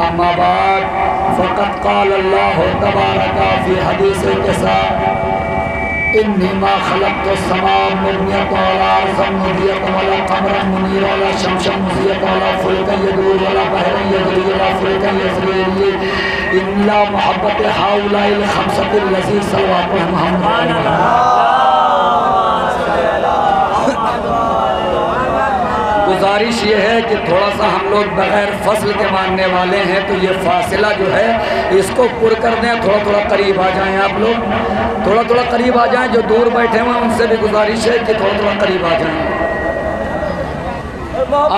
अम्मा बाद फ़क़त क़ाल अल्लाह तबारक फ़ी हदीस क़िसा इन्नी मा ख़लक़्तु समाअ मुबनियतन वल अर्ज़ मुदियतन वल क़मर मुनीर वल शम्स मुज़ियतन वल फ़ुल्क यदूर वल बहर यजरी वल फ़ुल्क यजरी इल्ला मुहब्बत हाउलाइल ख़म्सतिल लज़ी सल्लल्लाहु मुहम्मद। गुजारिश ये है कि थोड़ा सा हम लोग बगैर फसल के मानने वाले हैं, तो ये फासला जो है इसको पुर कर दें। थोड़ा थोड़ा करीब आ जाएं, आप लोग थोड़ा थोड़ा करीब आ जाएं। जो दूर बैठे हुए हैं उनसे भी गुजारिश है कि थोड़ा थोड़ा करीब आ जाएं।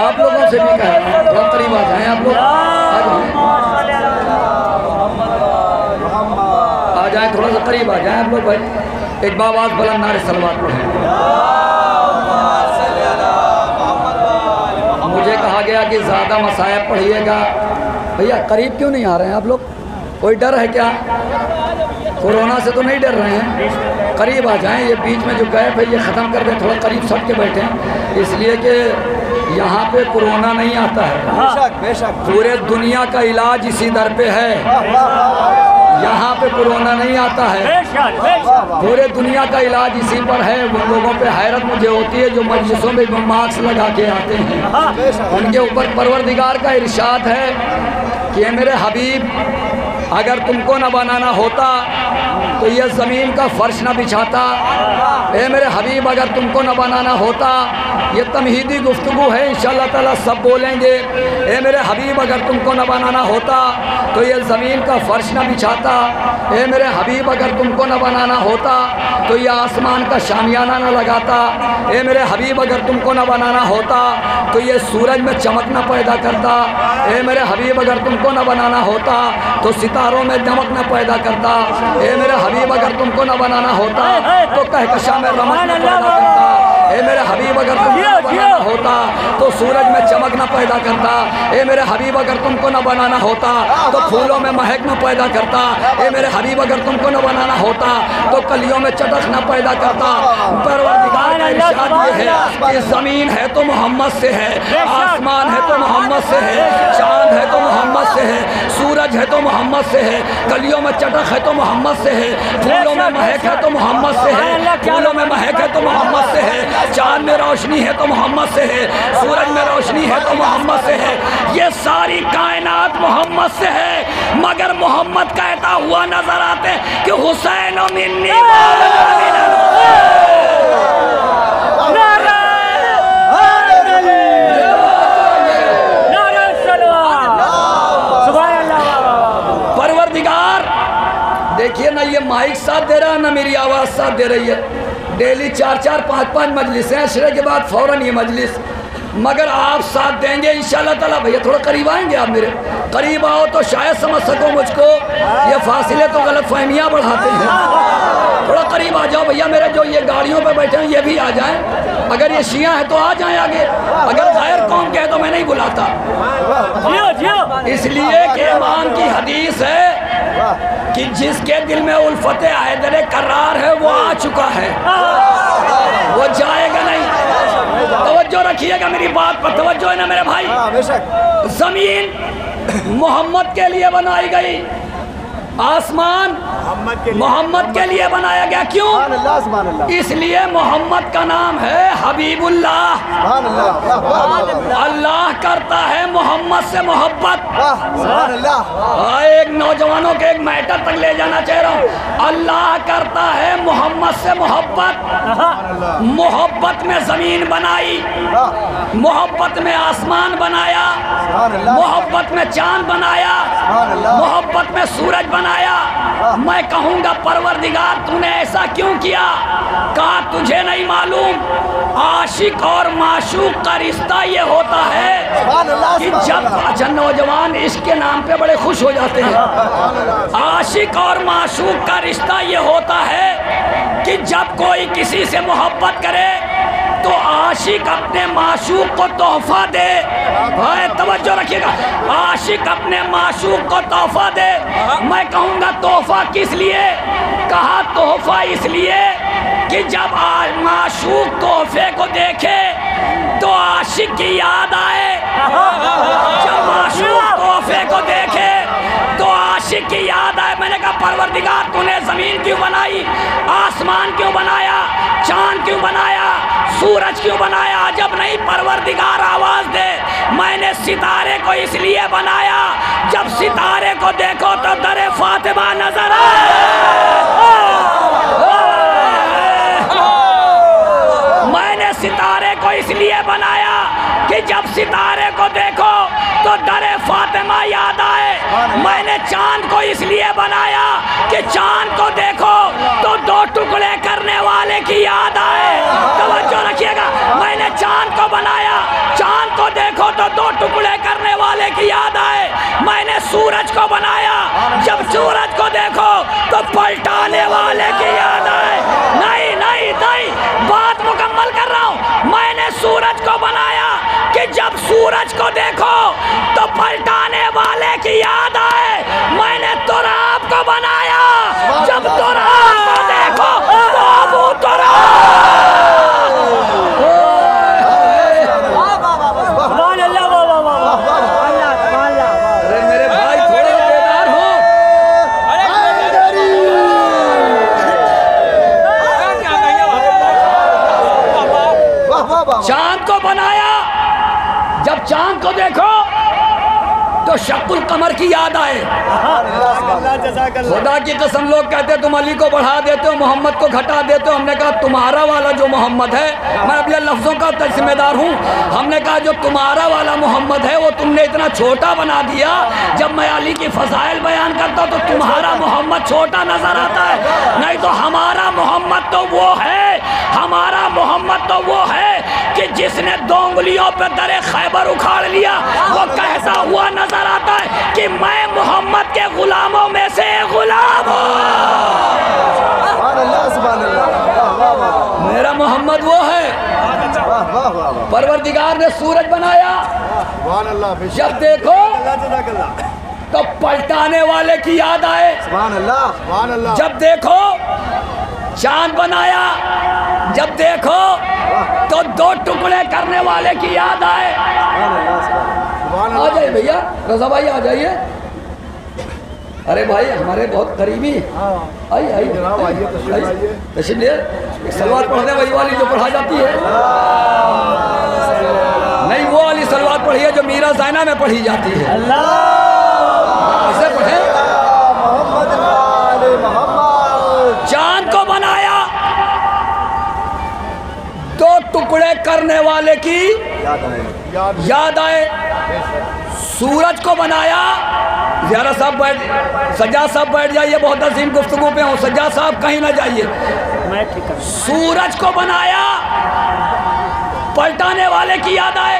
आप लोगों से भी कह रहे हैं थोड़ा करीब आ जाएं। आप लोग आ जाएं, थोड़ा सा करीब आ जाएं आप लोग। भाई एक बार आवाज़ बुलंद नारे सलवात पढ़ें। मुझे कहा गया कि ज़्यादा मसायब पढ़िएगा। भैया करीब क्यों नहीं आ रहे हैं आप लोग? कोई डर है क्या? कोरोना से तो नहीं डर रहे हैं? करीब आ जाएं। ये बीच में जो गैप है ये ख़त्म कर दें, थोड़ा करीब सट के बैठें, इसलिए कि यहाँ पे कोरोना नहीं आता है। बेशक बेशक पूरे दुनिया का इलाज इसी दर पे है। यहाँ पे कोरोना नहीं आता है, पूरे दुनिया का इलाज इसी पर है। उन लोगों पे हैरत मुझे होती है जो मजलिसों में मास्क लगा के आते हैं। उनके ऊपर परवरदिगार का इरशाद है कि ये मेरे हबीब, अगर तुमको न बनाना होता तो ये ज़मीन का फर्श न बिछाता। ए मेरे हबीब, अगर तुमको न बनाना होता, ये तमहीदी गुफ्तगू है, इंशाअल्लाह ताला सब बोलेंगे। ए मेरे हबीब, अगर तुमको न बनाना होता तो ये ज़मीन का फर्श न बिछाता। ए मेरे हबीब, अगर तुमको न बनाना होता तो ये आसमान का शामियाना न लगाता। ए मेरे हबीब, अगर तुमको न बनाना होता तो ये सूरज में चमक न पैदा करता। ए मेरे हबीब, अगर तुमको न बनाना होता तो सितारों में दमक न पैदा करता। ए मेरे हबीब, अगर तुमको न बनाना होता तो कहकशा में रमक न पैदा करता। ए मेरे हबीब, अगर तुमको न बनाना होता तो सूरज में चमक न पैदा करता। ए मेरे हबीब, अगर तुमको न बनाना होता तो फूलों में महक न पैदा करता। ए मेरे हबीब, अगर तुमको न बनाना होता तो कलियों में चटक न पैदा करता। परवरदिगार का इरशाद ये है कि ज़मीन है तो मोहम्मद से है, आसमान है तो मोहम्मद से है, चाँद है तो मोहम्मद से है, सूरज है तो मोहम्मद से है, कलियों में चटक है तो मोहम्मद से है, फूलों में महक है तो मोहम्मद से है, फूलों में महक है तो मोहम्मद से है, चाँद में रोशनी है तो मोहम्मद से है, सूरज में रोशनी है तो मोहम्मद से है। ये सारी कायनात मोहम्मद से है, मगर मोहम्मद कहता हुआ नजर आते कि हुसैन मिन्नी। परवरदिगार देखिए ना, ये माइक साथ दे रहा है ना मेरी आवाज़ साथ दे रही है। डेली 4-4, 5-5 मजलिसें, अशरे के बाद फ़ौरन ये मजलिस, मगर आप साथ देंगे इंशाअल्लाह ताला। भैया थोड़ा करीब आएंगे आप, मेरे करीब आओ तो शायद समझ सको मुझको। ये फासले तो गलत फहमियाँ बढ़ाते हैं। थोड़ा करीब आ जाओ भैया मेरे, जो ये गाड़ियों पे बैठे हैं ये भी आ जाएं। अगर ये शिया है तो आ जाएं आगे, अगर गैर कौम के है तो मैं नहीं बुलाता, इसलिए कि इमाम की हदीस है कि जिसके दिल में उल्फत हैदर करार है वो आ चुका है, वो जाएगा नहीं। तवज्जो रखिएगा मेरी बात पर, तवज्जो है ना मेरे भाई। जमीन मोहम्मद के लिए बनाई गई, आसमान मोहम्मद के लिए बनाया गया। क्यों? इसलिए मोहम्मद का नाम है हबीबुल्लाह। अल्लाह करता है मोहम्मद से मोहब्बत। एक नौजवानों के एक मैटर तक ले जाना चाह रहा हूँ। अल्लाह करता है मोहम्मद मोहम्मद से मोहब्बत, मोहब्बत में ज़मीन बनाई, मोहब्बत में आसमान बनाया, मोहब्बत में चांद बनाया, मोहब्बत में सूरज बनाया। मैं कहूँगा परवरदिगार तूने ऐसा क्यों किया? कहा तुझे नहीं मालूम आशिक और माशूक का रिश्ता ये होता है कि जब अच्छा नौजवान इसके नाम पे बड़े खुश हो जाते हैं। आशिक और माशूक का रिश्ता ये होता है कि जब कोई किसी से मोहब्बत करे तो आशिक अपने माशूक को तोहफा दे। भाई तवज्जो रखिएगा, आशिक अपने माशूक को तोहफा दे। मैं कहूँगा तोहफा किस लिए? कहा तोहफा इसलिए कि जब माशूक तोहफे को देखे तो आशिक की याद आए। जब माशूक तोहफे को देखे तो आशिक की याद आए। मैंने कहा परवरदिगार तूने ज़मीन क्यों बनाई, आसमान क्यों बनाया, चांद क्यों बनाया, सूरज क्यों बनाया? जब नहीं परवरदिगार आवाज़ दे मैंने सितारे को इसलिए बनाया जब सितारे को देखो तो दरे फातिमा नजर मैंने सितारे को इसलिए बनाया कि जब सितारे को देखो तो दरे फातिमा याद आए। मैंने चांद को इसलिए बनाया कि चांद को देखो तो दो टुकड़े करने वाले की याद आए। तवज्जो रखिएगा, मैंने चांद को बनाया, चांद को देखो तो दो टुकड़े करने वाले की याद आए। मैंने सूरज को बनाया, जब सूरज को देखो तो पलटाने वाले की याद आए। नहीं नहीं नहीं, बात मुकम्मल कर रहा हूँ। मैंने सूरज को बनाया कि जब सूरज को देखो तो पलटाने वाले की याद आए। मैंने तुराब को बनाया, जब तुराब को देखो तो अबू तुराब। अरे मेरे भाई थोड़े बेदार हो। चांद को बनाया, जब चांद को देखो तो शक्कुल कमर की याद आए। खुदा की कसम लोग कहते तुम अली को बढ़ा देते हो, मोहम्मद को घटा देते हो। हमने कहा तुम्हारा वाला जो मोहम्मद है, मैं अभी लफ्ज़ों का जिम्मेदार हूँ, हमने कहा जो तुम्हारा वाला मोहम्मद है वो तुमने इतना छोटा बना दिया। जब मैं अली की फ़ज़ाइल बयान करता हूँ तो तुम्हारा मोहम्मद छोटा नज़र आता है। नहीं तो हमारा मोहम्मद तो वो है, हमारा मोहम्मद तो वो है कि जिसने 2 उंगलियों पर दरे खैबर उखाड़ लिया। वो कहता हुआ नजर आता है कि मैं मोहम्मद के गुलामों में से गुलाम हूँ। मेरा मोहम्मद वो है। परवरदिगार ने सूरज बनाया, जब देखो तो पलटाने वाले की याद आए। जब देखो चांद बनाया, जब देखो तो 2 टुकड़े करने वाले की याद आए। आ जाइए भैया, रजा भाई आ जाइए। अरे भाई हमारे बहुत करीबी, आइए आइए तशरीफ ले। सलवात पढ़ने वही वाली जो पढ़ा जाती है, नहीं वो वाली सलवात पढ़िए जो मीरा ज़ैना में पढ़ी जाती है। ऐसे पढ़े। चांद को बनाया, 2 टुकड़े करने वाले की याद आए। सूरज को बनाया, ज़रा साहब बैठ, सज्जाद साहब बैठ जाइए, बहुत अजीम गुफ्तगू पे हूँ। सज्जाद साहब कहीं ना जाइए। सूरज को बनाया, पलटाने वाले की याद आए।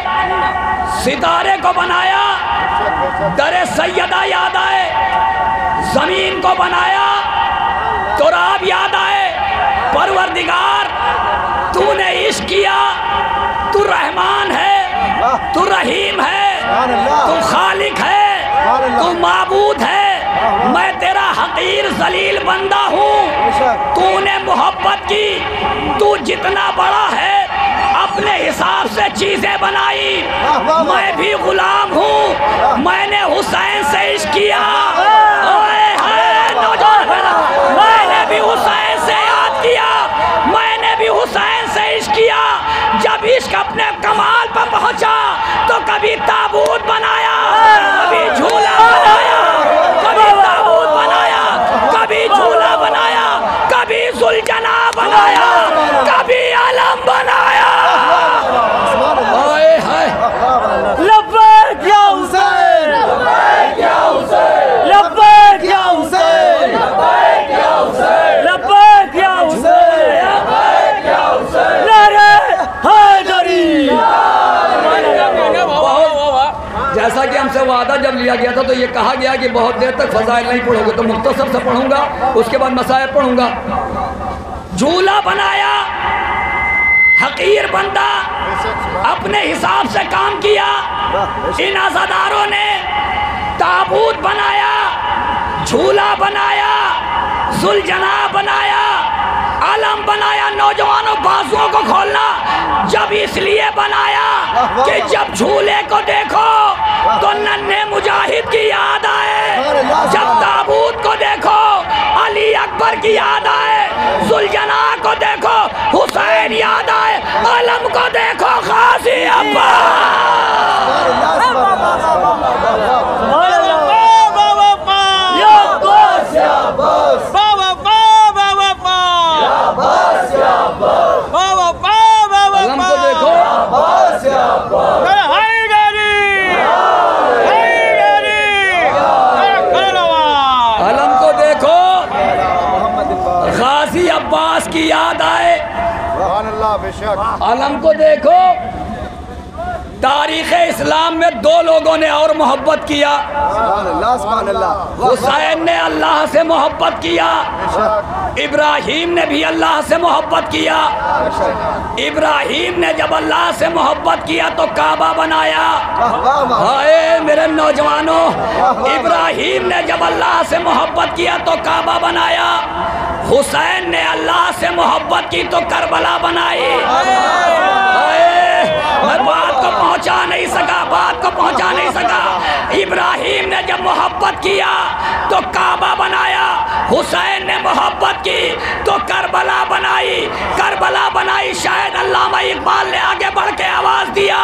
सितारे को बनाया, दरे सैयदा याद आए। ज़मीन को बनाया, तुराब याद आए। परवरदिगार तूने इश्क किया, तू रहमान है, तू रहीम है, तू खालिक है, तू माबूद है। मैं तेरा हकीर जलील बंदा हूँ। तूने मोहब्बत की, तू जितना बड़ा है अपने हिसाब से चीजें बनाई। मैं भी गुलाम हूँ, मैंने हुसैन से इश्क किया। मैंने भी हुसैन से याद किया, मैंने भी हुसैन से इश्क किया। जब इश्क अपने कमाल पर पहुंचा तो कभी ताबूत बनाया, कभी झूला बनाया, कभी ताबूत बनाया, कभी झूला बनाया, कभी जुलजनाब ये कहा गया कि बहुत देर तक फजाइल नहीं पढ़ोगे, तो मुख्तसर से पढ़ूंगा, उसके बाद मसाइल पढ़ूंगा। झूला बनाया, हकीर बंदा अपने हिसाब से काम किया। इन अज़ादारों ने ताबूत बनाया, झूला बनाया, सुलझना बनाया, आलम बनाया। नौजवानों बाजुओं को खोलना जब इसलिए बनाया कि जब झूले को देखो तो नन्हे मुजाहिद की याद आए, जब ताबूत को देखो अली अकबर की याद आए, सुलझना को देखो हुसैन याद आए, आलम को देखो गाजी अब्बास। अब्बास की याद आए, आलम को देखो। तारीख़ इस्लाम में दो लोगों ने और मोहब्बत किया। हुसैन ने अल्लाह से मोहब्बत किया, इब्राहीम ने भी अल्लाह से मोहब्बत किया। इब्राहीम ने जब अल्लाह से मोहब्बत किया तो काबा बनाया। हाय मेरे नौजवानों, इब्राहीम ने जब अल्लाह से मोहब्बत किया तो काबा बनाया। हुसैन ने अल्लाह से मोहब्बत की तो करबला बनाई। मैं बात को पहुंचा नहीं सका, बात को पहुंचा नहीं सका। इब्राहीम ने जब मोहब्बत किया तो काबा बनाया, हुसैन ने मोहब्बत की तो करबला बनाई। करबला बनाई, शायद अल्लामा इकबाल ने आगे बढ़ के आवाज दिया,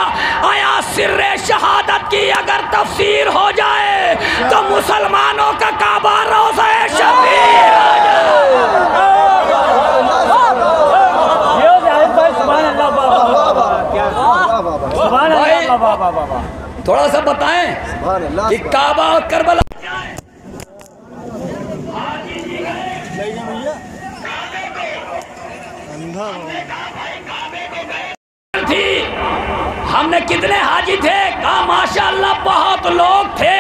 आया सिर्रे शहादत की अगर तफसीर हो जाए तो मुसलमानों का काबा रोज़ा शबीर आ जाए। थोड़ा सा बताएं कि काबा और करबला थी। हमने कितने हाजी थे? कहा माशाअल्लाह बहुत लोग थे,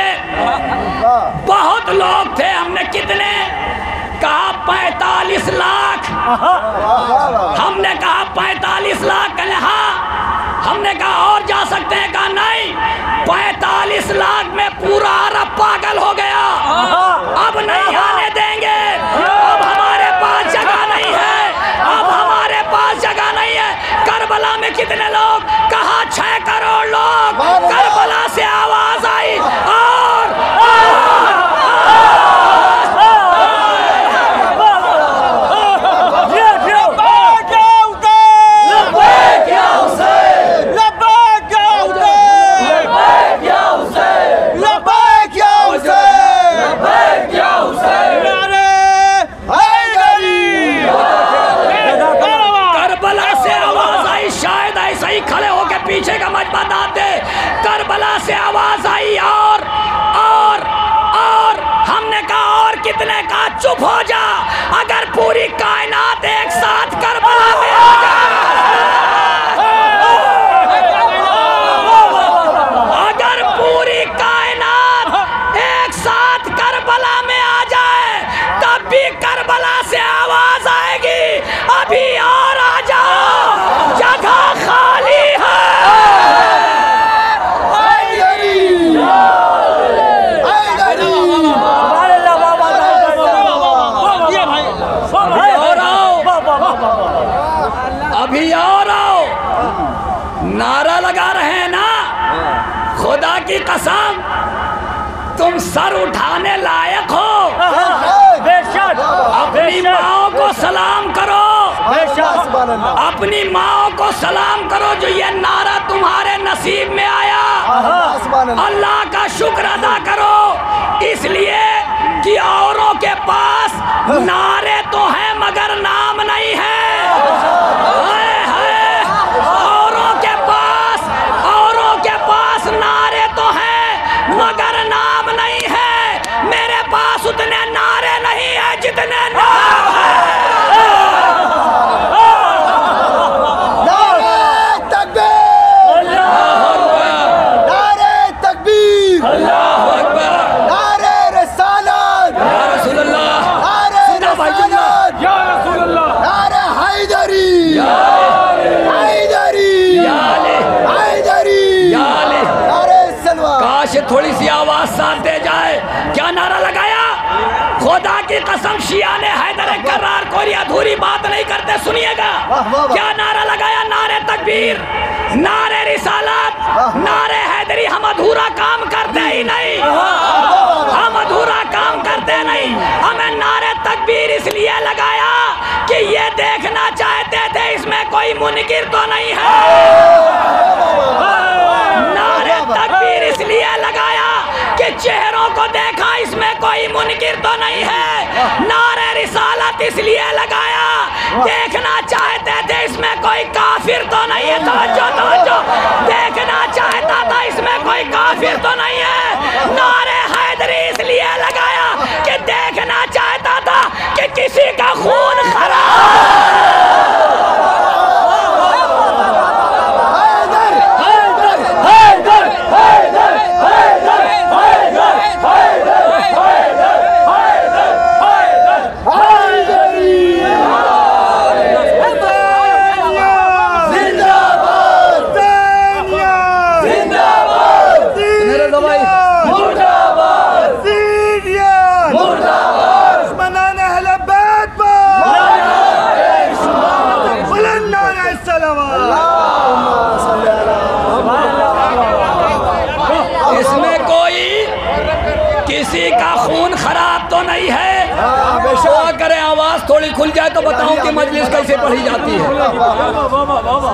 बहुत लोग थे। हमने कितने? कहा 45 लाख। हमने कहा 45 लाख। कहा हाँ। हमने कहा और जा सकते हैं? कहा नहीं, 45 लाख में पूरा अरब पागल हो गया, अब नहीं आने देंगे। अब हमारे पास जगह नहीं है, अब हमारे पास जगह नहीं है। करबला में कितने लोग? कहा 6 करोड़ लोग। करबला से आवाज आई और खड़े होके पीछे का मजमा दाते। करबला से आवाज आई और हमने कहा और कितने? कहा चुप हो जा, अगर पूरी कायनात एक साथ करबला में आ जाए, अगर पूरी कायनात एक साथ करबला में आ जाए तब भी करबला से आवाज आएगी, अभी और आ जाओ, जगह खाली है। अभी और आओ, नारा लगा रहे हैं ना। खुदा की कसम तुम सर उठाने लायक हो। अपनी माओ को सलाम करो, अपनी माओ को सलाम करो जो ये नारा तुम्हारे नसीब में आया। अल्लाह का शुक्र अदा करो, इसलिए कि औरों के पास नारे तो हैं मगर नाम नहीं है। औरों के पास नारे तो हैं मगर नाम नहीं है। मेरे पास उतने नारे नहीं है जितने नाम है। नारे तकबीर, अल्लाहू अकबर। खुदा की कसम शिया ने हैदर करार कोई अधूरी बात नहीं करते। सुनिएगा क्या नारा लगाया, नारे तकबीर, नारे रिसालत, नारे हैदरी। हम अधूरा काम करते ही नहीं, हम अधूरा काम करते नहीं। हमें नारे तकबीर इसलिए लगाया कि ये देखना चाहते थे इसमें कोई मुनकिर तो नहीं है। नारे तकबीर इसलिए लगाया कि चेहरों को देखा इसमें कोई मुनकिर तो नहीं है। नारे रिसालत इसलिए लगाया, देखना चाहते थे इसमें कोई काफिर तो नहीं है। तवज्जो तवज्जो, देखना चाहता था इसमें कोई काफिर तो नहीं है। नारे हैदरी इसलिए लगाया कि देखना चाहता था कि किसी का खून खराब। किसी का खून खराब तो नहीं है। दुआ करें आवाज थोड़ी खुल जाए तो बताऊं कि मजलिस कैसे पढ़ी जाती है।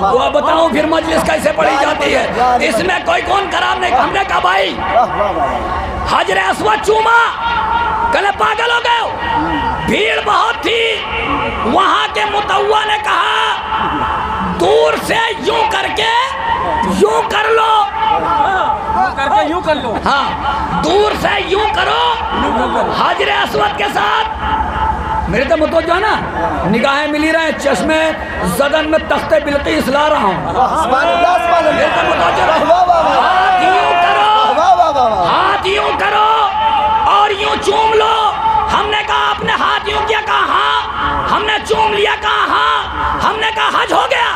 दुआ बताऊं फिर मजलिस कैसे पढ़ी जाती है। इसमें कोई खून खराब नहीं। हमने कहा भाई हजरे अस्वद चूमा, कहले पागल हो गए, भीड़ बहुत थी। वहां के मुतव्वा ने कहा दूर से यूं करके यूं कर लो, करके यूं कर लो। हाँ, दूर से यूं करो हाजरे अस्वद के साथ। मेरे तो मुतवज्जो है ना, निगाहें मिली रहे, चश्मे ज़दन में तख्ते बिल्कीस ला रहा हूँ। मेरे तो मुतवज्जो, हाथ यूं करो, हाथ यूं करो और यूं चूम लो। हमने कहा आपने हाथ यूं किया, कहा हाँ। हमने चूम लिया, कहा हाँ। हमने कहा हज हो गया,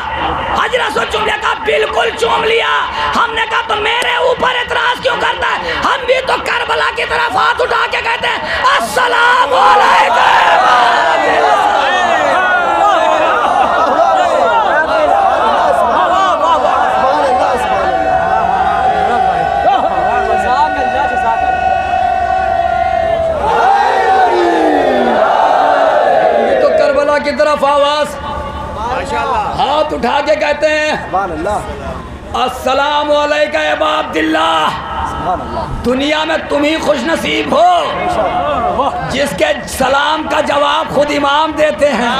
हज रसूल चूम लिया, कहा बिल्कुल चूम लिया। हमने कहा तो मेरे ऊपर इतराज क्यों करता है। हम भी तो करबला की तरफ हाथ उठा के कहते हैं अस्सलाम वालेकुम। की तरफ आवाज हाथ उठा के कहते हैं अस्सलाम वालेकुम अबा अब्दुल्लाह। दुनिया में तुम ही खुश नसीब हो जिसके सलाम का जवाब खुद इमाम देते हैं।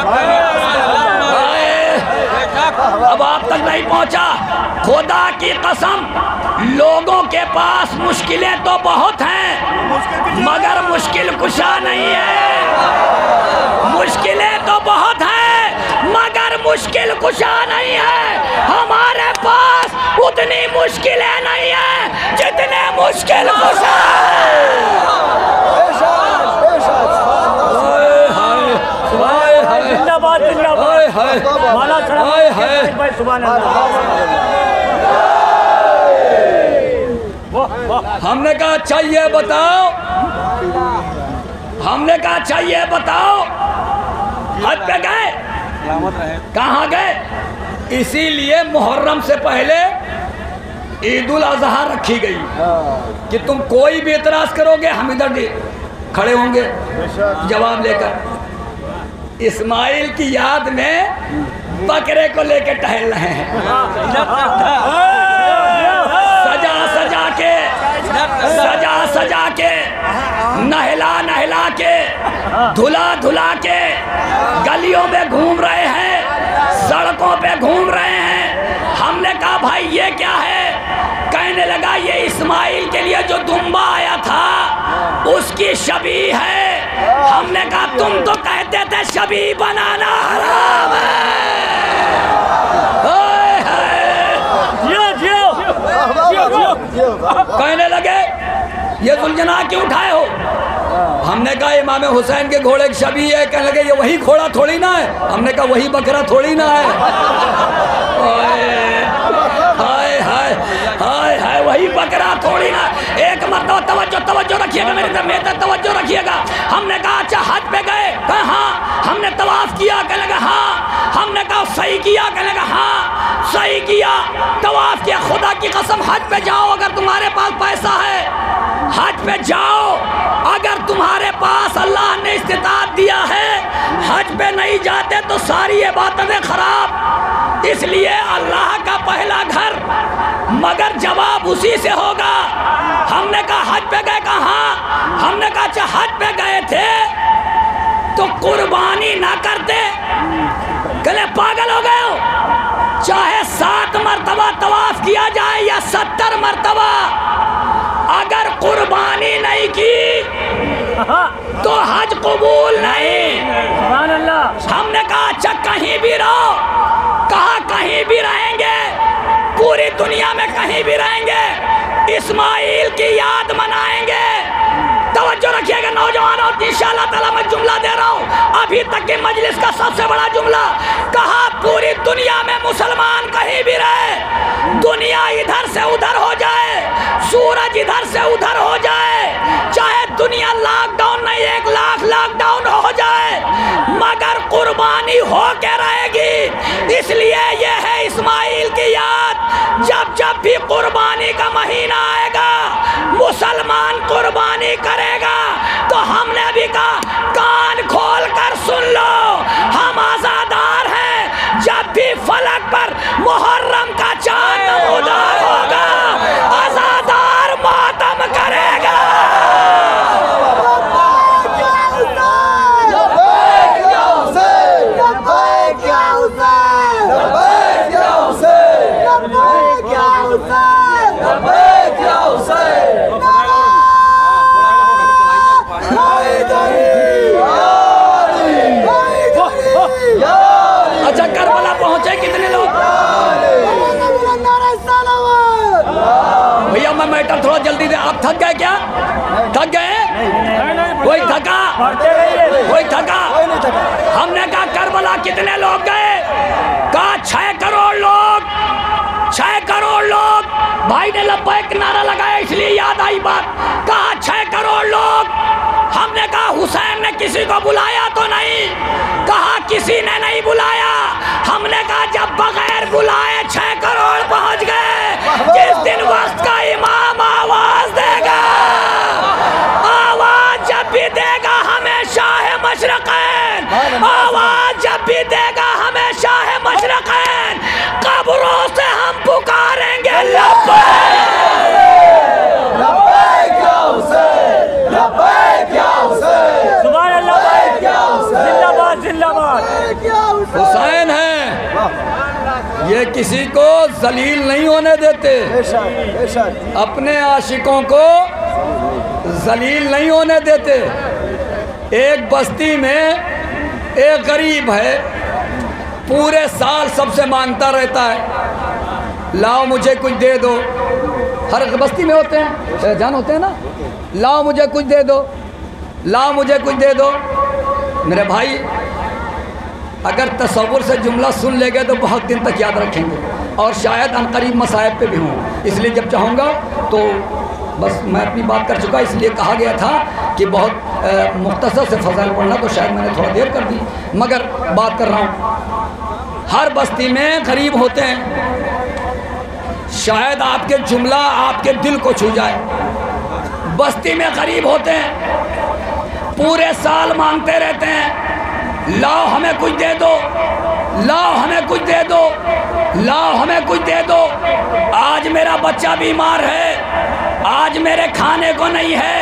अब आप तक नहीं पहुंचा। खुदा की कसम, लोगों के पास मुश्किलें तो बहुत हैं मगर मुश्किल कुशा नहीं है। मुश्किलें तो बहुत हैं मगर मुश्किल कुशा नहीं है। हमारे पास उतनी मुश्किलें नहीं है जितने मुश्किल कुशा हमने कहा अच्छा ये बताओ, हमने कहा अच्छा ये बताओ हज पे गए, कहाँ गए। इसीलिए मुहर्रम से पहले ईद उल अजहा रखी गई कि तुम कोई भी एतराज करोगे हम इधर खड़े होंगे जवाब लेकर। इस्माइल की याद में बकरे को लेकर टहल रहे हैं, सजा सजा के, सजा सजा के, नहला नहला के, धुला धुला के गलियों में घूम रहे हैं, सड़कों पे घूम रहे हैं। हमने कहा भाई ये क्या है। कहने लगा ये इस्माइल के लिए जो दुम्बा आया था उसकी शबी है। हमने कहा तुम तो कहते थे शबी बनाना हराम है। कहने लगे ये जुल्जना क्यों उठाए हो। हमने कहा इमाम हुसैन के घोड़े की शबी है। कहने लगे ये वही घोड़ा थोड़ी ना है। हमने कहा वही बकरा थोड़ी ना है। हाय हाय हाय हाय, वही बकरा थोड़ी ना। एक मरतबा तवज्जो तवज्जो तवज्जो रखिएगा, मेरी तरफ तवज्जो रखिएगा। हमने कहा अच्छा हज पे गए? कहा हाँ। हमने तवाफ किया? कहने लगा हाँ। हमने कहा सही किया? कहने लगा हाँ सही किया। तवाफ किया? खुदा की कसम हज पे जाओ अगर तुम्हारे पास पैसा है, हज पे जाओ अगर तुम्हारे पास अल्लाह ने इस्तिताअत दिया है। हज पे नहीं जाते तो सारी ये बातें खराब। इसलिए अल्लाह का पहला घर, मगर जवाब उसी से होगा। हमने कहा हज पे गए? कहाँ? हमने कहा अच्छा हज पे गए थे तो कुर्बानी ना करते? कहले पागल हो गए हो? चाहे 7 मरतबा तवाफ किया जाए या 70 मरतबा, अगर कुर्बानी नहीं की तो हज कबूल नहीं। हमने कहा अच्छा कहीं भी रहो। कहा कहीं भी रहेंगे, पूरी दुनिया में कहीं भी रहेंगे, इस्माइल की याद मनाएंगे। तवज्जो रखिएगा नौजवानों, इंशाअल्लाह ताला मैं जुमला दे रहा हूँ अभी तक के मजलिस का सबसे बड़ा जुमला। कहा पूरी दुनिया में मुसलमान कहीं भी रहे, दुनिया इधर से उधर हो जाए, सूरज इधर से उधर हो जाए, चाहे दुनिया लॉकडाउन नहीं 1 लाख लॉकडाउन हो जाए, मगर कुर्बानी हो के रहेगी। इसलिए ये है इस्माइल की याद। जब जब भी कुर्बानी का महीना आएगा, मुसलमान कुर्बानी करेगा। तो हमने भी कहा कान खोल कर सुन लो, हम आजादार हैं। जब भी फलक पर मुहर्रम का चांद नमूदार होगा, आजादार मातम करेगा। अच्छा करबला पहुंचे कितने लोग? भैया मैं मैटर थोड़ा जल्दी दे। आप थक गए क्या? थक गए? कोई थका? कोई थका? हमने कहा करबला कितने लोग गए? कहा 6 करोड़ लोग। 6 करोड़ लोग। भाई ने लब्बैक नारा लगाया इसलिए याद आई बात। कहा 6 करोड़ लोग। हमने कहा हुसैन ने किसी को बुलाया तो नहीं? कहा किसी ने नहीं बुलाया। हमने कहा जब बगैर बुलाए 6 करोड़ पहुंच गए, जिस दिन वक्त का इमाम आवाज देगा, आवाज जब भी देगा हमेशा है मशरक़ैन, आवाज जब भी देगा हमेशा है मशरक़ैन, कब्रों से हम पुकारेंगे लब्बैक या हुसैन, लब्बैक या हुसैन, सुभान अल्लाह, जिंदाबाद जिंदाबाद। हुसैन है, ये किसी को जलील नहीं होने देते, अपने आशिकों को जलील नहीं होने देते। एक बस्ती में एक गरीब है, पूरे साल सबसे मांगता रहता है, लाओ मुझे कुछ दे दो। हर बस्ती में होते हैं, जान होते हैं ना, लाओ मुझे कुछ दे दो, लाओ मुझे कुछ दे दो। मेरे भाई अगर तसव्वुर से जुमला सुन लेंगे तो बहुत दिन तक याद रखेंगे और शायद अनकरीब मसाइब पे भी हों। इसलिए जब चाहूँगा तो बस मैं अपनी बात कर चुका, इसलिए कहा गया था कि बहुत मुख्तसर से फज़ाइल पढ़ना, तो शायद मैंने थोड़ा देर कर दी, मगर बात कर रहा हूँ। हर बस्ती में गरीब होते हैं, शायद आपके जुमला आपके दिल को छू जाए। बस्ती में गरीब होते हैं, पूरे साल मांगते रहते हैं, लाओ हमें कुछ दे दो, लाओ हमें कुछ दे दो, लाओ हमें कुछ दे दो। आज मेरा बच्चा बीमार है, आज मेरे खाने को नहीं है,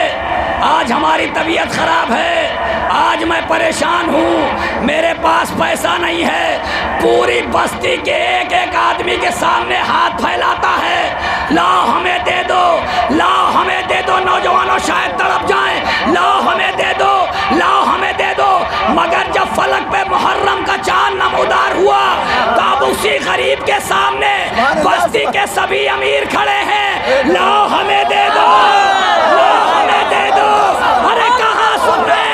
आज हमारी तबीयत खराब है, आज मैं परेशान हूँ, मेरे पास पैसा नहीं है। पूरी बस्ती के एक एक आदमी के सामने हाथ फैलाता है, लाओ हमें दे दो, लाओ हमें दे दो। नौजवानों शायद तड़प जाएं, लाओ हमें दे दो, लाओ हमें दे दो। मगर जब फलक पे मुहर्रम का चांद नमूदार हुआ, तब उसी गरीब के सामने बस्ती के सभी अमीर खड़े हैं, लाओ हमें दे दो, लाओ हमें दे दो। अरे कहाँ सुन रहे?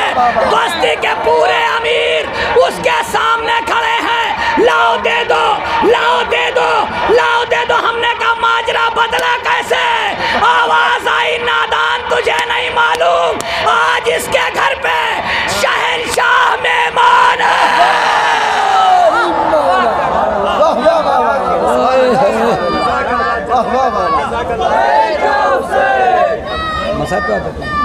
बस्ती के पूरे अमीर उसके सामने खड़े हैं, लाओ दे दो, लाओ दे दो, हमने कहा माजरा बदला कैसे? आवाज आई नादान तुझे नहीं साहब क्या देते हैं?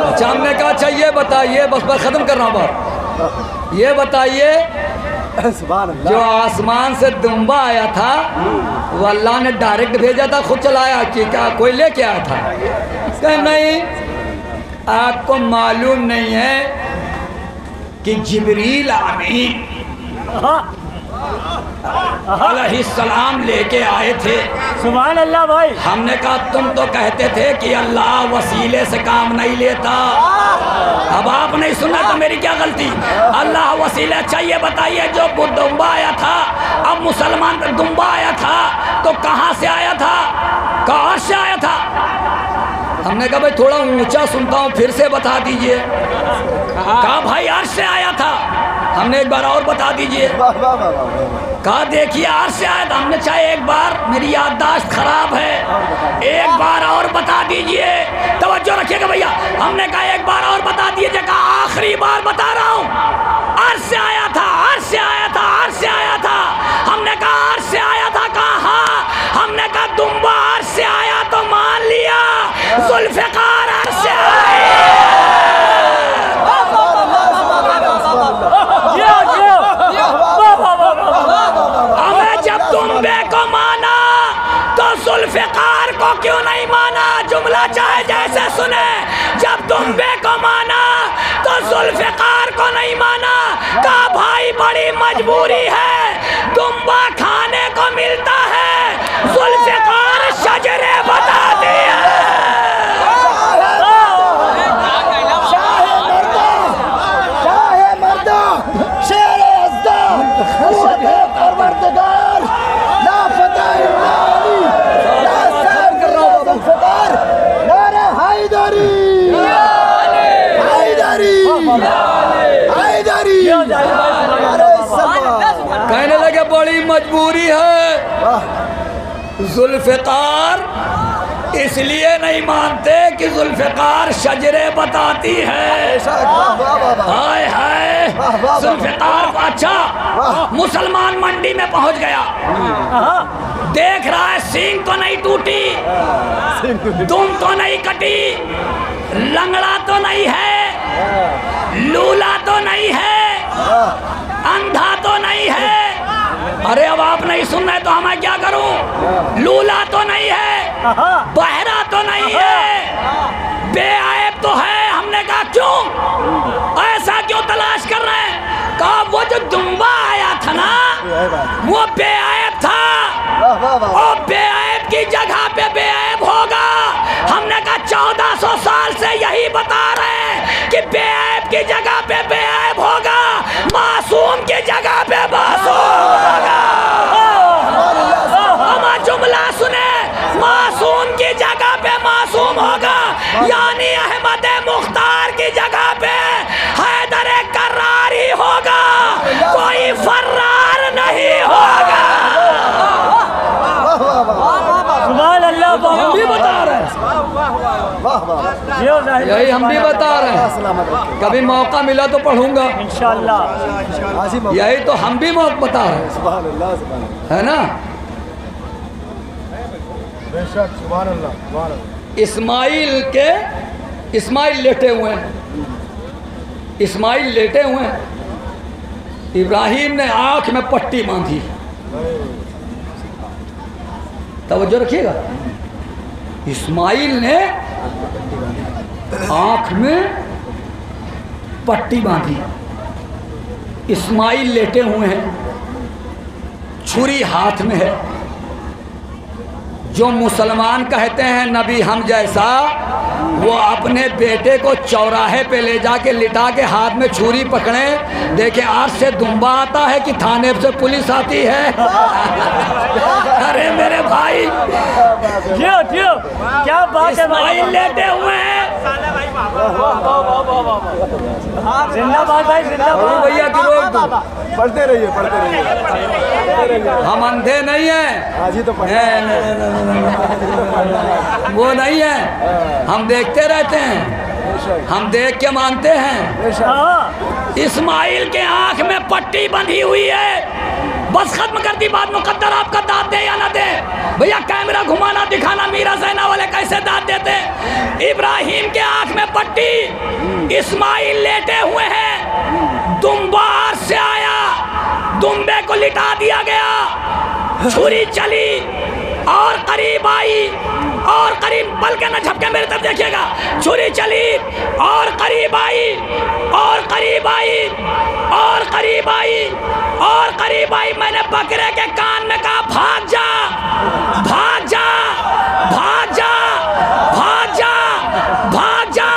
अच्छा हमने कहा चाहिए बताइए, बस खत्म कर रहा हूँ बात। ये बताइए जो आसमान से दुम्बा आया था वो अल्लाह ने डायरेक्ट भेजा था, खुद चलाया कि क्या कोई लेके आया था? कहीं नहीं, आपको मालूम नहीं है कि जिब्रील आमीन अलैहिस्सलाम लेके आए थे। सुभान अल्लाह भाई। हमने कहा तुम तो कहते थे कि अल्लाह वसीले से काम नहीं लेता, अब आप नहीं सुना तो मेरी क्या गलती? अल्लाह वसीला चाहिए बताइए। जो दुम्बा आया था, अब मुसलमान पर दुम्बा आया था तो कहाँ से आया था? कहाँ से आया था? हमने कहा भाई थोड़ा ऊंचा सुनता हूँ, फिर से बता दीजिए। कहा भाई अर्श से आया था। हमने एक बार और बता दीजिए। कहा देखिए अर्श से आया था। हमने चाहे एक बार, मेरी याददाश्त खराब है, एक बार और बता दीजिए। तवज्जो रखिएगा भैया। हमने कहा एक बार और बता दीजिए। कहा आखिरी बार बता रहा हूँ, अर्श से आया था, अर्श से आया था, अर्श से आया था। हमने कहा अर्श से आया था। कहा? हमने कहा दुम्बा अर्श से आया तो मान लिया, जुल्फ़िकार अर्श से आया। हमें जब दुम्बे को माना तो जुल्फ़िकार को क्यों नहीं माना? जुमला चाहे जैसे सुने। जब दुम्बे को माना तो जुल्फ़िकार को नहीं माना। कहा भाई बड़ी मजबूरी है, दुम्बा खाने को मिलता है, जुल्फ़िकार शजरे बताते हैं। कहने लगे बड़ी मजबूरी है। जुल्फ़िकार इसलिए नहीं मानते कि जुल्फ़िकार शजरे बताती है। हाय हाय जुल्फ़िकार। अच्छा मुसलमान मंडी में पहुंच गया, देख रहा है सींग तो नहीं टूटी, दुम तो नहीं कटी, लंगड़ा तो नहीं है, लूला तो नहीं है, अंधा तो नहीं है। अरे अब आप नहीं सुन रहे तो मैं क्या करूं? लूला तो नहीं है, बहरा तो नहीं है, बेआएब तो है। हमने कहा क्यों, ऐसा क्यों तलाश कर रहे हैं? कहा वो जो दुम्बा आया था ना वो बेआएब था, और बेआएब की जगह पे बेआएब होगा। हमने कहा 1400 साल से यही बता रहे हैं कि बेआएब की जगह पे बेआएब होगा, मासूम की जगह पे मासूम होगा। हमारा जुमला सुने, मासूम की जगह पे मासूम होगा, यानी अहमद मुख्तार की जगह पे हैदर करारी होगा, कोई फर्रार नहीं होगा। सुभान अल्लाह। हम भी बता रहे हैं, यही हम भी बता रहे हैं। कभी मौका मिला तो पढ़ूंगा इंशाअल्लाह। यही तो हम भी बता रहे हैं, है ना? इस्माइल लेटे हुए हैं, इस्माइल लेटे हुए हैं। इब्राहिम ने आंख में पट्टी बांधी। तवज्जो रखिएगा, इस्माइल ने आंख में पट्टी बांधी। इस्माइल लेटे हुए हैं, छुरी हाथ में है। जो मुसलमान कहते हैं नबी हम जैसा, वो अपने बेटे को चौराहे पे ले जाके लिटा के हाथ में छुरी पकड़े, देखे आज से दुम्बा आता है कि थाने से पुलिस आती है। अरे मेरे भाई जियो जियो, क्या बात है भाई, लेटे हुए हैं। जिंदाबाद भाई, जिंदाबाद भैया की रोक दो, पढ़ते रहिए पढ़ते रहिए। हम अंधे नहीं हैं, आज ही तो वो नहीं है, हम देखते रहते हैं, हम देख के मानते हैं। हाँ। इस्माइल के आंख में पट्टी बंधी हुई है, बस खत्म कर दी बात। मुकद्दर आपका दाद दे या ना दे, भैया कैमरा घुमाना दिखाना, मीरा जैना वाले कैसे दाद देते। इब्राहिम के आंख में पट्टी, इस्माइल लेटे हुए हैं, दुम्बा से आया, दुम्बे को लिटा दिया गया, छुरी चली और करीब आई और करीब, बल्कि न झपके मेरे तरफ देखिएगा, छुरी चली और करीब आई और करीब आई और करीब आई और करीब आई। मैंने बकरे के कान में कहा भाग जा भाग जा भाग जा भाग जा भाग जा।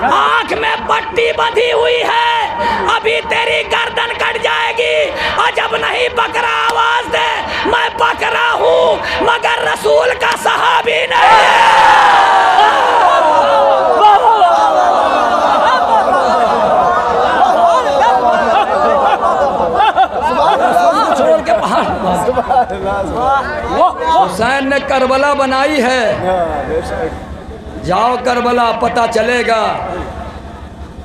आंख में पट्टी बंधी हुई है, अभी तेरी गर्दन कट जाएगी। और जब नहीं बकरा आवाज दे, मैं बकरा हूँ मगर रसूल का सहाबी नहीं छोड़ के हुसैन ने करबला बनाई है, जाओ करबला, पता चलेगा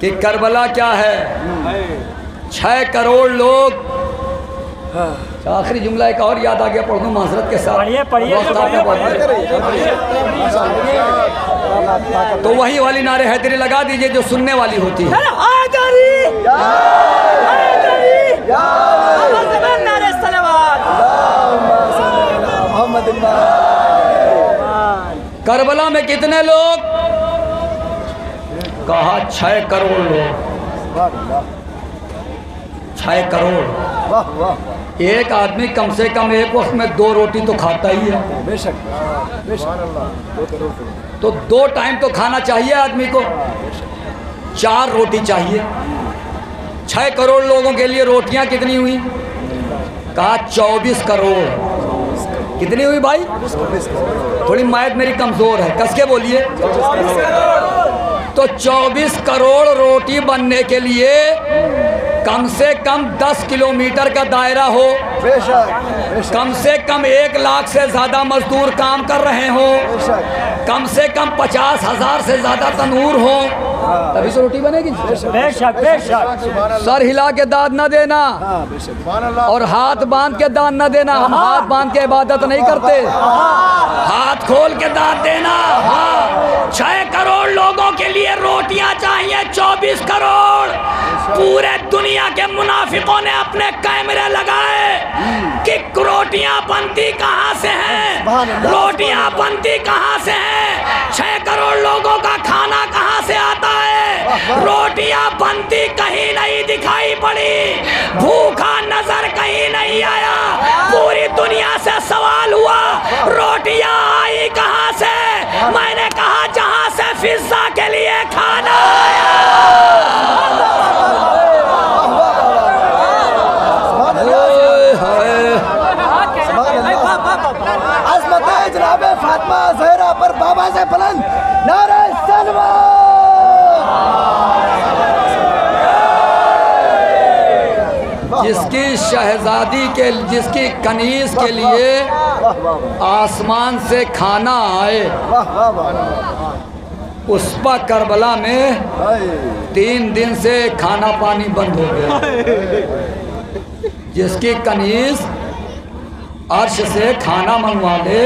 कि करबला क्या है। 6 करोड़ लोग, आखिरी जुमला एक और याद आ गया, पढ़ दूं माजरत के साथ। तो वही वाली नारे हैदरी लगा दीजिए जो सुनने वाली होती है। करबला में कितने लोग? कहा 6 करोड़ लोग। 6 करोड़। एक आदमी कम से कम एक वक्त में 2 रोटी तो खाता ही है। बेशक तो 2 टाइम तो खाना चाहिए आदमी को, 4 रोटी चाहिए। 6 करोड़ लोगों के लिए रोटियां कितनी हुई? कहा 24 करोड़। कितनी हुई भाई? थोड़ी मैथ मेरी कमजोर है, कस के बोलिए। तो 24 करोड़ रोटी बनने के लिए कम से कम 10 किलोमीटर का दायरा हो, कम से कम 1 लाख से ज्यादा मजदूर काम कर रहे हो, कम से कम 50,000 से ज्यादा तनूर हो, तभी तो रोटी बनेगी। बेशक बेशक। सर हिला के दाद न देना और हाथ बांध के दान न देना। हम हाथ बांध के इबादत नहीं करते, हाथ खोल के दाद देना। हाँ, 6 करोड़ लोगों के लिए रोटियां चाहिए, 24 करोड़। पूरे दुनिया के मुनाफिकों ने अपने कैमरे लगाए कि रोटियां बनती कहाँ से हैं, रोटियां बनती कहाँ से हैं, 6 करोड़ लोगों का खाना कहाँ से आता है। रोटियां बनती कहीं नहीं दिखाई पड़ी, भूखा नजर कहीं नहीं आया। पूरी दुनिया से सवाल हुआ रोटियां आई कहाँ से? मैंने कहा जहाँ से फिजा के लिए खाना आया। जनाबे फातिमा ज़हरा पर बाबा से बुलंद नारे सलवा। जिसकी शहजादी के, जिसकी कनीज के लिए आसमान से खाना आए, उस पर करबला में 3 दिन से खाना पानी बंद हो गया। जिसकी कनीज अर्श से खाना मंगवा ले,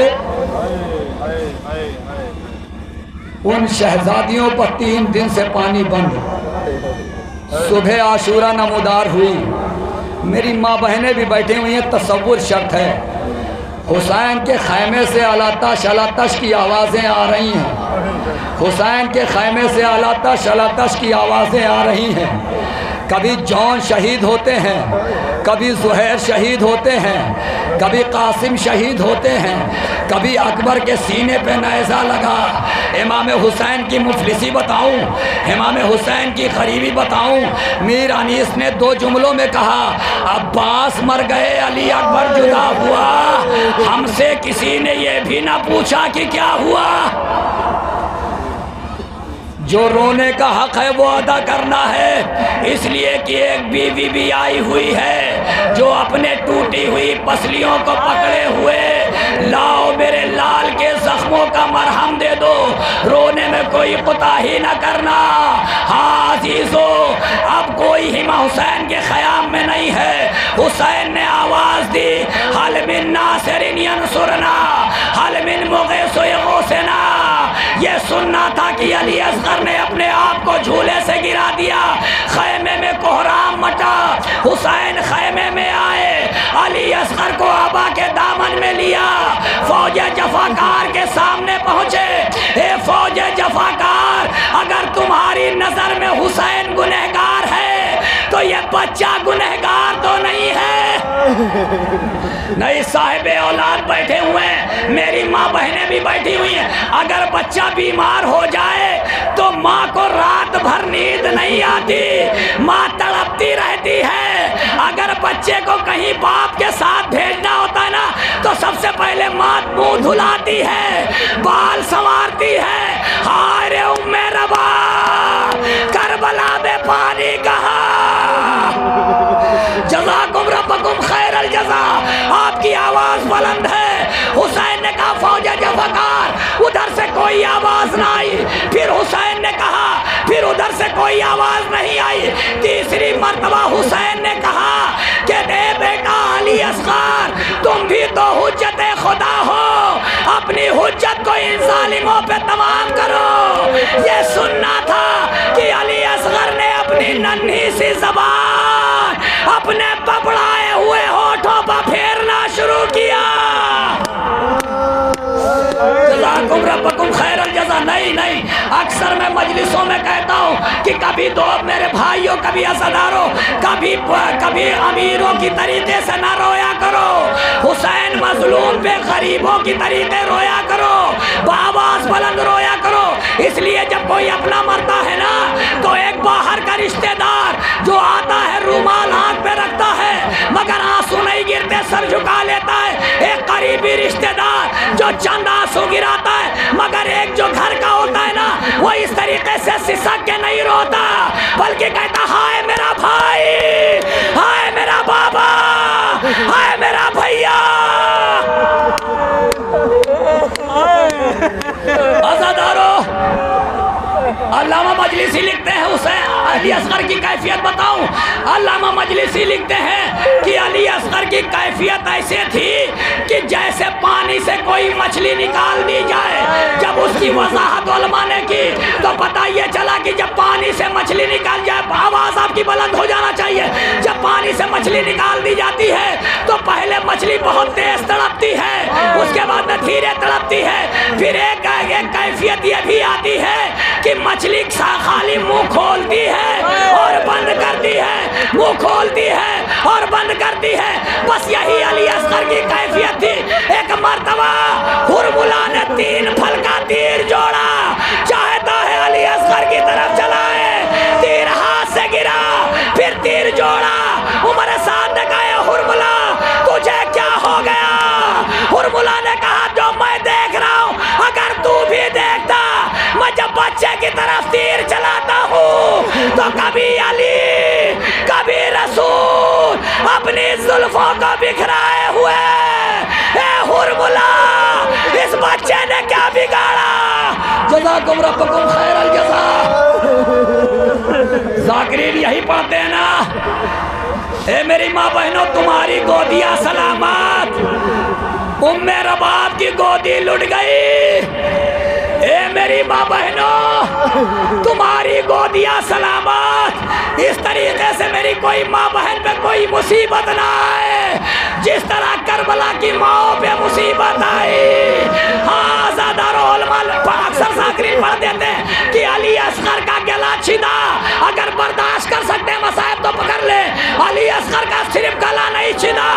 उन शहजादियों पर 3 दिन से पानी बंद। सुबह आशूरा नमोदार हुई, मेरी माँ बहनें भी बैठी हुई हैं, तसव्वुर शर्त है। हुसैन के खैमे से अलातश की आवाज़ें आ रही हैं, हुसैन के खैमे से अलातश की आवाज़ें आ रही हैं। कभी जॉन शहीद होते हैं, कभी ज़ुहैर शहीद होते हैं, कभी कासिम शहीद होते हैं, कभी अकबर के सीने पे नेज़ा लगा। इमाम हुसैन की मुफलिसी बताऊं, इमाम हुसैन की गरीबी बताऊं। मीर अनीस ने 2 जुमलों में कहा, अब्बास मर गए, अली अकबर जुदा हुआ, हमसे किसी ने ये भी ना पूछा कि क्या हुआ। जो रोने का हक है वो अदा करना है, इसलिए कि एक बीवी भी आई हुई है जो अपने टूटी हुई पसलियों को पकड़े हुए, लाओ मेरे लाल के जख्मों का मरहम दे दो, रोने में कोई कोताही न करना। हाँ अजीजो, अब कोई हिमा हुसैन के ख़याम में नहीं है। हुसैन ने आवाज़ दी, हल मिन नासिरिन यंसुरना, हल मिन मुग़ीसिन युग़ीसना। ये सुनना था कि अली असगर ने अपने आप को झूले से गिरा दिया। खैमे में कोहराम मचा, हुसैन खैमे में आए, अली असगर को आबा के दामन में लिया, फौज जफाकार के सामने पहुंचे। ए फौज जफाकार, अगर तुम्हारी नजर में हुसैन गुनहगार है तो ये बच्चा गुनहगार तो नहीं है। नहीं, साहिबे औलाद बैठे हुए हैं, मेरी माँ बहनें भी बैठी हुई हैं। अगर बच्चा बीमार हो जाए तो माँ को रात भर नींद नहीं आती, माँ तड़पती रहती है। अगर बच्चे को कहीं बाप के साथ भेजना होता है ना, तो सबसे पहले माँ मुंह धुलाती है, बाल संवारती है। हाय रे उम्मे रबा, करबला में पानी कहा। जज़ाकुम रब्बकुम खैरल जज़ा। आपकी आवाज़ बुलंद है। हुसैन ने कहा, फौज जफाकार। उधर से कोई आवाज़ ना आई। फिर हुसैन ने कहा, फिर उधर से कोई आवाज़ नहीं आई। तीसरी मर्तबा हुसैन ने कहा कि दे बेटा अली असगर, तुम भी तो हुज्जत खुदा हो, अपनी हुज्जत को इन जालिमों पे तमाम करो। ये सुनना था कि अली असगर ने अपनी नन्ही सी ज़बान अपने बबड़ाए हुए होठों पर फेरना शुरू किया। जज़ाकुम रब्बकुम खैरल जज़ा। नहीं, अक्सर मैं मजलिसों में कहता हूँ कि कभी दो मेरे भाइयों, कभी असदारों, कभी अमीरों की तरीके से ना रोया करो। हुसैन मजलूम पे गरीबों की तरीके रोया करो, बाबास बुलंद रोया करो। इसलिए जब कोई अपना मरता है ना, तो एक बाहर का रिश्तेदार जो आता है रूमाल आँख पे रखता है मगर आंसू नहीं गिरते, सर झुका लेता है। एक करीबी रिश्तेदार जो चंद आंसू गिराता है, मगर एक जो घर का होता है ना, वो इस तरीके से सिसक के नहीं रोता, बल्कि कहता हाय मेरा भाई, हाय मेरा बाबा, हाय मेरा भैया। आज़ादारों, अल्लामा मजलिसी लिखते हैं, उसे अली असगर की कैफियत बताऊं। अल्लामा मजलिसी लिखते हैं कि अली असगर की कैफियत ऐसे थी कि जैसे पानी से कोई मछली निकाल दी जाए। जब उसकी वजाहत उलमा ने की तो पता ये चला कि जब पानी से मछली निकाल जाए, आवाज़ आपकी बुलंद हो जाना चाहिए। जब पानी से मछली निकाल दी जाती है तो पहले मछली बहुत तेज तड़पती है, उसके बाद में धीरे तड़पती है। फिर एक कैफियत ये भी आती है कि मछली खाली मुंह खोलती है और बंद करती है, मुंह खोलती है और बंद करती है। बस यही अली असगर की कैफियत थी। एक मर्तबा हुरमुला ने 3 फल का तीर जोड़ा, चाहता है अली असगर की तरफ चलाए, तीर हाथ से गिरा, फिर तीर जोड़ा। उमर साद ने कहा, हुरमुला तुझे क्या हो गया? हुरमुला ने कहा, जो मैं देख रहा हूँ अगर तू भी देखता, मैं जब बच्चे की तरफ तीर चलाता हूँ तो कभी अली कभी रसूल अपनी जुल्फों को बिखराए हुए। ए हुरमुला, इस बच्चे ने क्या बिगाड़ा? जज़ाकुम रब्बकुम खैरल जज़ा। ज़ाकिरीन यही पढ़ते हैं ना, ए मेरी माँ बहनों, तुम्हारी गोदियाँ सलामत। उम्मे रबाब की गोदी लुट गई। ए मेरी माँ बहनों, तुम्हारी गोदियाँ सलामत। इस तरीके से मेरी कोई माँ बहन पे कोई मुसीबत ना आए जिस तरह करबला की माओ पे मुसीबत आई। हाँ, ज़ादारो उलमा अक्सर साकरीन पढ़ देते हैं कि अली असगर का गला छिदा, अगर बर्दाश्त कर सकते हैं मसाइब तो पकड़ ले। अली असगर का सिर्फ गला नहीं छिदा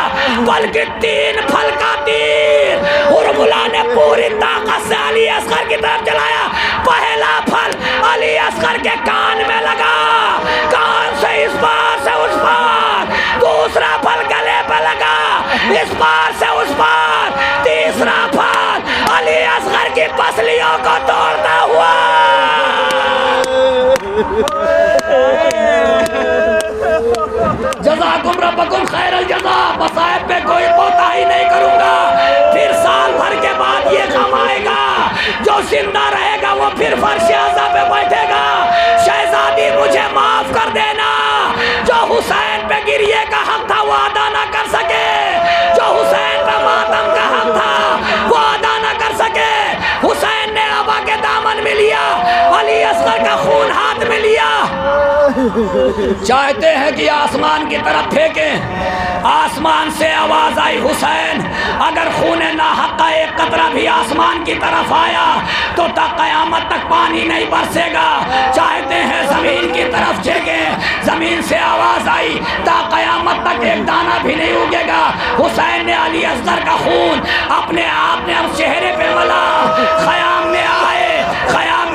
बल्कि 3 फल का तीर हुरमुला ने पूरी ताकत से अली असगर की तरफ चलाया। पहला फल अली असगर के कान में लगा, कान से इस पार से उस पार। दूसरा फल गले पे लगा, इस पार से उस पार। तीसरा फल अली असगर की पसलियों को तोड़ता हुआ जज़ाकुम रब्बकुम खैरल जज़ा। मसाइब पे कोई कोताही नहीं करूंगा। फिर साल भर के बाद ये काम आएगा, जो जिंदा रहेगा वो फिर फर्श आज़ा पे बैठेगा। शहजादी मुझे माफ कर देना, जो हुसैन पे गिरिए का हक था वो अदा ना कर सके, जो हुसैन पे मातम का हक था वो अदा ना कर सके। हुसैन ने अबा के दामन में लिया, अली असगर का खून हाथ में लिया। चाहते हैं कि आसमान की तरफ फेंकें, आसमान से आवाज आई हुसैन, अगर खून नाहक का एक कतरा भी आसमान की तरफ आया तो तक कयामत तक पानी नहीं बरसेगा। चाहते हैं जमीन की तरफ फेंकें, जमीन से आवाज आई ता कयामत तक एक दाना भी नहीं उगेगा। हुसैन ने अली असगर का खून अपने आप ने अब चेहरे पे मला। ख़याम में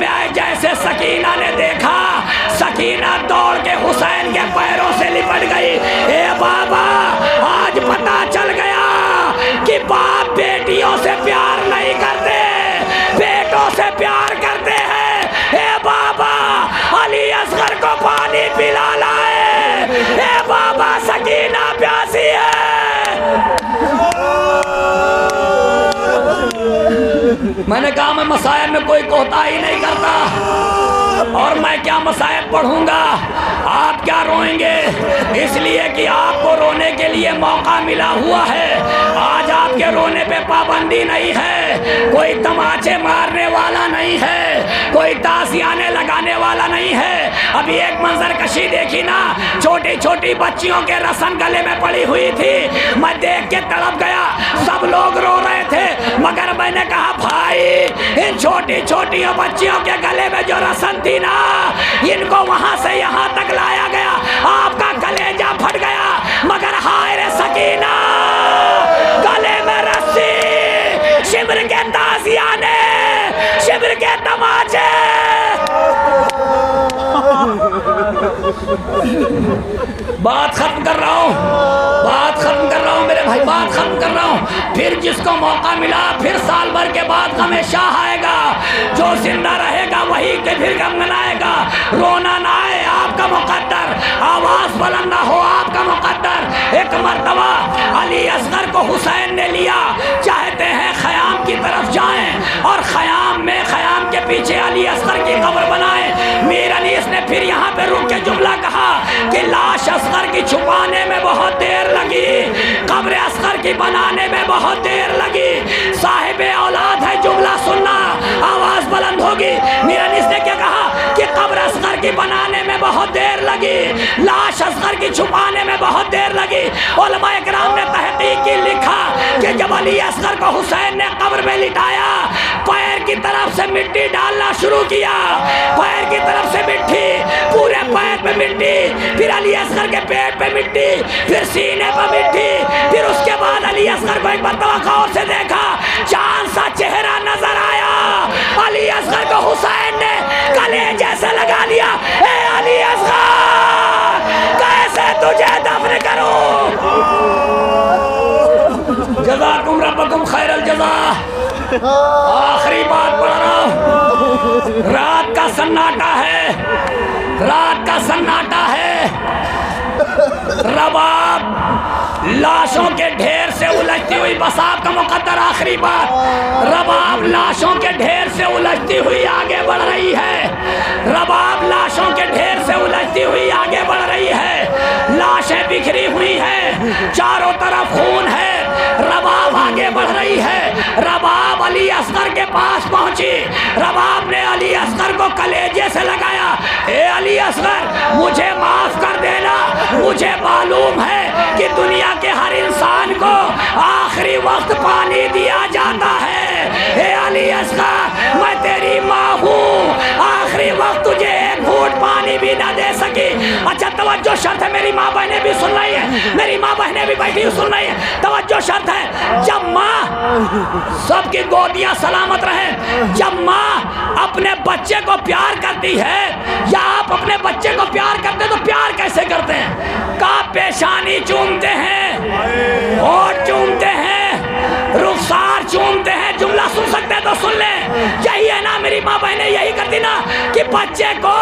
आए, जैसे सकीना ने देखा, सकीना दौड़ के हुसैन के पैरों से लिपट गई। ए बाबा, आज पता चल गया कि बाप बेटियों से प्यार नहीं करते, बेटों से प्यार करते हैं। ए बाबा, अली असगर को पानी पिला लाए। ए बाबा, सकीना प्यासी है। मैंने कहा मैं मसाइब में कोई कोताही नहीं करता, और मैं क्या मसाइब पढ़ूंगा, आप क्या रोएंगे, इसलिए कि आपको रोने के लिए मौका मिला हुआ है। आज आपके रोने पे पाबंदी नहीं है, कोई तमाचे मारने वाला नहीं है, कोई ताशियाने लगाने वाला नहीं है। अभी एक मंजर कशी देखी ना, छोटी छोटी बच्चियों के रस्म गले में पड़ी हुई थी, मैं देख के तड़प गया। सब लोग रो रहे थे, मगर मैंने कहा भाई, इन छोटी छोटी बच्चियों के गले में जो रस्म थी ना, इनको वहां से यहाँ तक लाया गया, आपका कलेजा फट गया। मगर हाय रे सकीना, गले में रस्सी, शिब्र के ताशियाने, शिब्र के तमाचे। बात खत्म कर रहा हूँ, बात खत्म कर रहा हूँ मेरे भाई, बात खत्म कर रहा हूँ। फिर जिसको मौका मिला, फिर साल भर के बाद हमेशा आएगा, जो जिंदा रहेगा वही के फिर गम मनाएगा। रोना ना आए आपका मुकद्दर, आवाज बुलंद ना हो आपका मुकद्दर। एक मर्तबा अली असगर को हुसैन ने लिया, चाहते हैं ख़याम की तरफ जाएं और ख़याम में, ख़याम के पीछे अली असगर की कब्र बनाएं। मीर अनीस ने फिर यहाँ पे रुक के जुमला कहा कि लाश असगर की छुपाने में बहुत देर लगी, कब्र असगर की बनाने में बहुत देर लगी। साहिब औलाद है, जुमला सुनना, आवाज बुलंद होगी। मीर अनीस ने क्या कहा कि कब्र असगर की बनाने में बहुत देर लगी, लाश असगर की छुपाने में बहुत देर लगी। उलमा इकराम ने तहकीक की, लिखा कि जब अली असगर को हुसैन ने कब्र में लिटाया, पैर की तरफ से मिट्टी डालना शुरू किया, पैर की तरफ से मिट्टी, पूरे पैर पे मिट्टी, फिर अली असगर के पेट पे मिट्टी, फिर सीने पे मिट्टी, फिर उसके बाद अली असगर को एक मरतबा गौर से देखा, चांद सा चेहरा नजर आया। अली असगर को हुसैन ने कलेजे से लगा लिया। ए अली असगर, कैसे तुझे दफन करूं? जज़ाकुम रब्बकुम खैरल जज़ा। आखिरी बात पढ़ रहा हूं, रात का सन्नाटा है, रात का सन्नाटा है। रबाब लाशों के ढेर से उलझती हुई, बस आपका मुकद्दर आखिरी बात, रबाब लाशों के ढेर से उलझती हुई आगे बढ़ रही है। रबाब लाशों के ढेर से उलझती हुई आगे बढ़ रही है। लाशें बिखरी हुई हैं, चारों तरफ खून है, रबाब आगे बढ़ रही है। रबाब अली असगर के पास पहुंची, रबाब ने अली असगर को कलेजे से लगाया। ए अली असगर, मुझे माफ कर देना, मुझे मालूम है कि दुनिया के हर इंसान को आखिरी वक्त पानी दिया जाता है। ए अली असगर, मैं शर्त है, मेरी माँ बहनें भी सुन रही है, मेरी माँ बहनें भी बैठी हुई सुन रही है। तवज्जो शर्त है, जब माँ सबकी गोदियां सलामत रहे, जब माँ अपने बच्चे को प्यार करती है, या आप अपने बच्चे को प्यार करते तो प्यार कैसे करते हैं? का पेशानी चूमते हैं, होठ चूमते हैं, रुखसार चूमते हैं। जुमला सुन सकते हैं तो सुन ले। यही है ना, मेरी माँ बहनें यही करती ना कि बच्चे को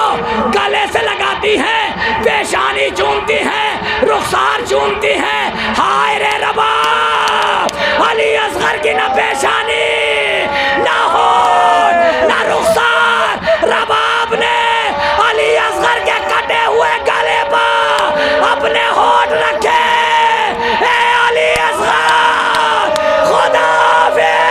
गले से लगाती हैं, पेशानी चूमती हैं, रुखसार चूमती हैं। हाय रे रबा, अली असगर की ना पेशानी, ना होठ, ना रुखसार, रबाब ने अली असगर के कटे हुए गले पर अपने होठ रखे। ए अली असगर, खुदा हाफिज़।